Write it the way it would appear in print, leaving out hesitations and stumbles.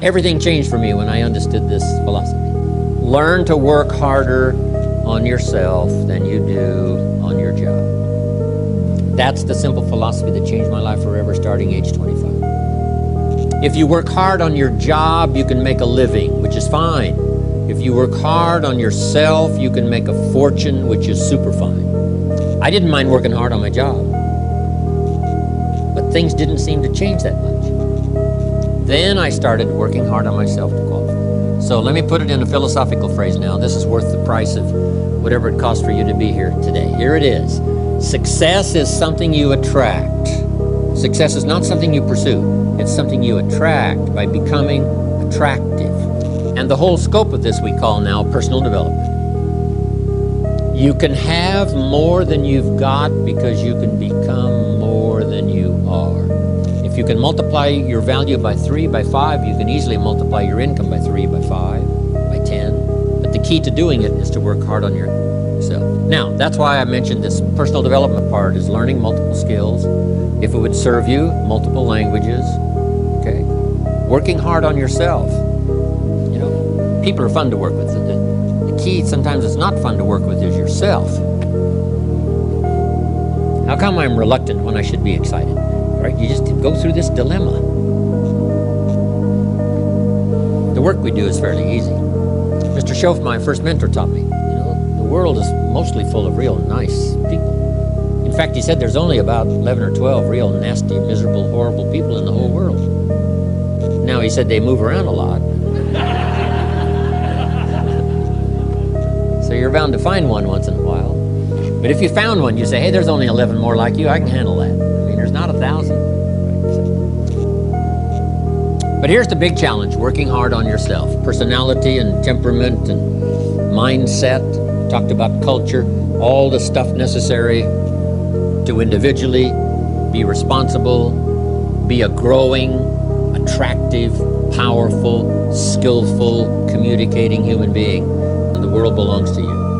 Everything changed for me when I understood this philosophy. Learn to work harder on yourself than you do on your job. That's the simple philosophy that changed my life forever starting age 25. If you work hard on your job, you can make a living, which is fine. If you work hard on yourself, you can make a fortune, which is super fine. I didn't mind working hard on my job, but things didn't seem to change that much. Then I started working hard on myself to qualify. So let me put it in a philosophical phrase now. This is worth the price of whatever it costs for you to be here today. Here it is. Success is something you attract. Success is not something you pursue. It's something you attract by becoming attractive. And the whole scope of this we call now personal development. You can have more than you've got because you can become more than you are. If you can multiply your value by 3, by 5, you can easily multiply your income by 3, by 5, by 10. But the key to doing it is to work hard on yourself. Now, that's why I mentioned this personal development part is learning multiple skills. If it would serve you, multiple languages, okay? Working hard on yourself. You know, people are fun to work with. The key sometimes it's not fun to work with is yourself. How come I'm reluctant when I should be excited? Right? You just go through this dilemma. The work we do is fairly easy. Mr. Shoaff, my first mentor, taught me, the world is mostly full of real nice people. In fact, he said there's only about 11 or 12 real nasty, miserable, horrible people in the whole world. Now, he said they move around a lot. So you're bound to find one once in a while. But if you found one, you say, hey, there's only 11 more like you, I can handle that. There's not 1,000. But here's the big challenge, working hard on yourself. Personality and temperament and mindset. Talked about culture, all the stuff necessary to individually be responsible, be a growing, attractive, powerful, skillful, communicating human being. And the world belongs to you.